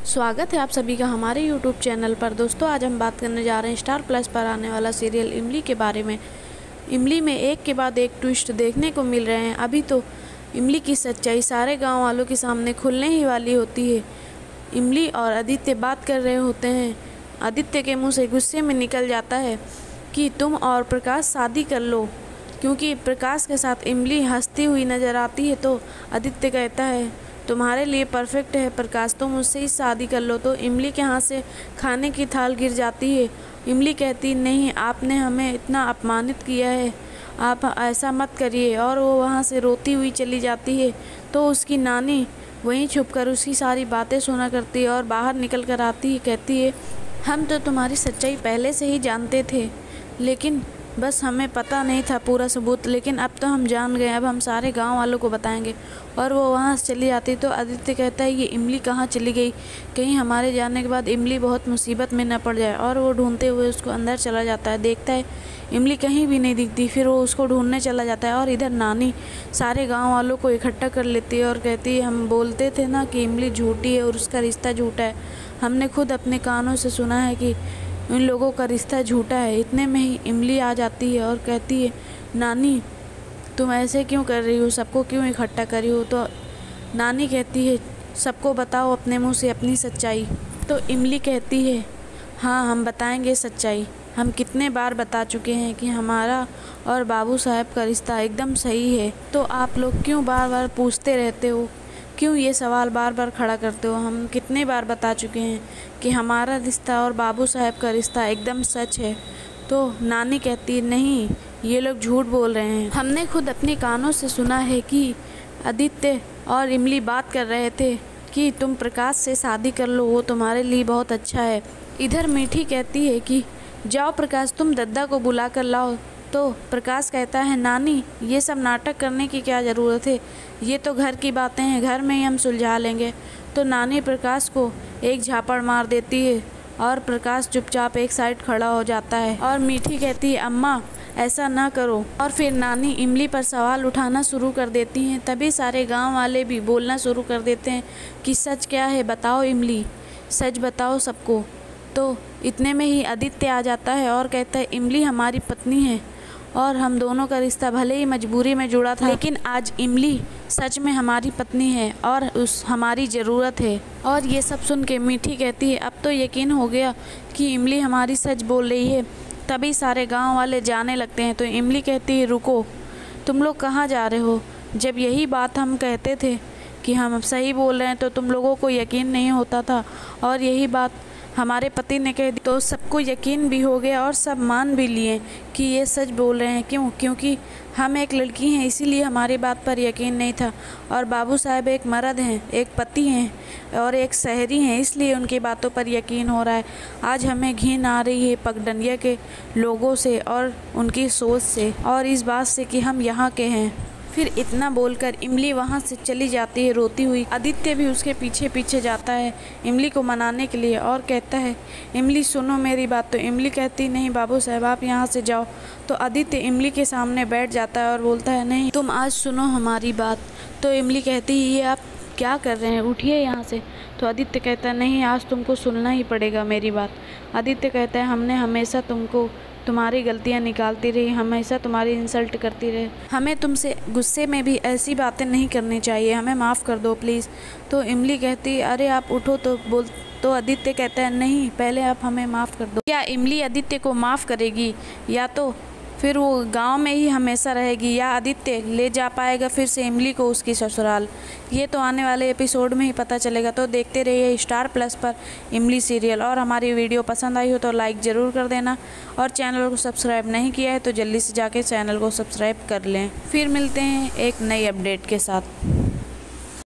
स्वागत है आप सभी का हमारे YouTube चैनल पर। दोस्तों आज हम बात करने जा रहे हैं स्टार प्लस पर आने वाला सीरियल इमली के बारे में। इमली में एक के बाद एक ट्विस्ट देखने को मिल रहे हैं। अभी तो इमली की सच्चाई सारे गांव वालों के सामने खुलने ही वाली होती है। इमली और आदित्य बात कर रहे होते हैं। आदित्य के मुँह से गुस्से में निकल जाता है कि तुम और प्रकाश शादी कर लो, क्योंकि प्रकाश के साथ इमली हंसती हुई नज़र आती है। तो आदित्य कहता है तुम्हारे लिए परफेक्ट है प्रकाश, तुम मुझसे ही शादी कर लो। तो इमली के हाथ से खाने की थाल गिर जाती है। इमली कहती नहीं, आपने हमें इतना अपमानित किया है, आप ऐसा मत करिए। और वो वहाँ से रोती हुई चली जाती है। तो उसकी नानी वहीं छुपकर उसकी सारी बातें सुना करती है और बाहर निकल कर आती है। कहती है हम तो तुम्हारी सच्चाई पहले से ही जानते थे, लेकिन बस हमें पता नहीं था पूरा सबूत, लेकिन अब तो हम जान गए, अब हम सारे गांव वालों को बताएंगे। और वो वहाँ से चली जाती। तो आदित्य कहता है ये इमली कहाँ चली गई, कहीं हमारे जाने के बाद इमली बहुत मुसीबत में न पड़ जाए। और वो ढूंढते हुए उसको अंदर चला जाता है। देखता है इमली कहीं भी नहीं दिखती। फिर वो उसको ढूंढने चला जाता है। और इधर नानी सारे गाँव वालों को इकट्ठा कर लेती है और कहती है हम बोलते थे ना कि इमली झूठी है और उसका रिश्ता झूठा है। हमने खुद अपने कानों से सुना है कि इन लोगों का रिश्ता झूठा है। इतने में ही इमली आ जाती है और कहती है नानी तुम ऐसे क्यों कर रही हो, सबको क्यों इकट्ठा करी हो। तो नानी कहती है सबको बताओ अपने मुंह से अपनी सच्चाई। तो इमली कहती है हाँ हम बताएंगे सच्चाई, हम कितने बार बता चुके हैं कि हमारा और बाबू साहब का रिश्ता एकदम सही है। तो आप लोग क्यों बार बार पूछते रहते हो, क्यों ये सवाल बार बार खड़ा करते हो। हम कितने बार बता चुके हैं कि हमारा रिश्ता और बाबू साहब का रिश्ता एकदम सच है। तो नानी कहती नहीं ये लोग झूठ बोल रहे हैं, हमने खुद अपने कानों से सुना है कि आदित्य और इमली बात कर रहे थे कि तुम प्रकाश से शादी कर लो, वो तुम्हारे लिए बहुत अच्छा है। इधर मीठी कहती है कि जाओ प्रकाश तुम दद्दा को बुला कर लाओ। तो प्रकाश कहता है नानी ये सब नाटक करने की क्या ज़रूरत है, ये तो घर की बातें हैं, घर में ही हम सुलझा लेंगे। तो नानी प्रकाश को एक झापड़ मार देती है और प्रकाश चुपचाप एक साइड खड़ा हो जाता है। और मीठी कहती है अम्मा ऐसा ना करो। और फिर नानी इमली पर सवाल उठाना शुरू कर देती हैं। तभी सारे गांव वाले भी बोलना शुरू कर देते हैं कि सच क्या है बताओ इमली, सच बताओ सबको। तो इतने में ही आदित्य आ जाता है और कहता है इमली हमारी पत्नी है और हम दोनों का रिश्ता भले ही मजबूरी में जुड़ा था, लेकिन आज इमली सच में हमारी पत्नी है और उस हमारी ज़रूरत है। और ये सब सुन के मीठी कहती है अब तो यकीन हो गया कि इमली हमारी सच बोल रही है। तभी सारे गांव वाले जाने लगते हैं। तो इमली कहती है रुको, तुम लोग कहाँ जा रहे हो। जब यही बात हम कहते थे कि हम सही बोल रहे हैं तो तुम लोगों को यकीन नहीं होता था, और यही बात हमारे पति ने कह दी तो सबको यकीन भी हो गया और सब मान भी लिए कि ये सच बोल रहे हैं। क्यों, क्योंकि हम एक लड़की हैं इसीलिए हमारी बात पर यकीन नहीं था, और बाबू साहब एक मर्द हैं, एक पति हैं और एक शहरी हैं, इसलिए उनकी बातों पर यकीन हो रहा है। आज हमें घिन आ रही है पगडंडिया के लोगों से और उनकी सोच से, और इस बात से कि हम यहाँ के हैं। फिर इतना बोलकर इमली वहाँ से चली जाती है रोती हुई। आदित्य भी उसके पीछे पीछे जाता है इमली को मनाने के लिए और कहता है इमली सुनो मेरी बात। तो इमली कहती नहीं बाबू साहब आप यहाँ से जाओ। तो आदित्य इमली के सामने बैठ जाता है और बोलता है नहीं तुम आज सुनो हमारी बात। तो इमली कहती है ये आप क्या कर रहे हैं, उठिए यहाँ से। तो आदित्य कहता है नहीं आज तुमको सुनना ही पड़ेगा मेरी बात। आदित्य कहता है हमने हमेशा तुमको तुम्हारी गलतियाँ निकालती रही, हमेशा तुम्हारी इंसल्ट करती रही, हमें तुमसे गुस्से में भी ऐसी बातें नहीं करनी चाहिए, हमें माफ़ कर दो प्लीज़। तो इमली कहती अरे आप उठो। तो आदित्य कहता है नहीं पहले आप हमें माफ़ कर दो। क्या इमली आदित्य को माफ़ करेगी या तो फिर वो गांव में ही हमेशा रहेगी, या आदित्य ले जा पाएगा फिर से इमली को उसकी ससुराल, ये तो आने वाले एपिसोड में ही पता चलेगा। तो देखते रहिए स्टार प्लस पर इमली सीरियल। और हमारी वीडियो पसंद आई हो तो लाइक ज़रूर कर देना, और चैनल को सब्सक्राइब नहीं किया है तो जल्दी से जाके चैनल को सब्सक्राइब कर लें। फिर मिलते हैं एक नई अपडेट के साथ।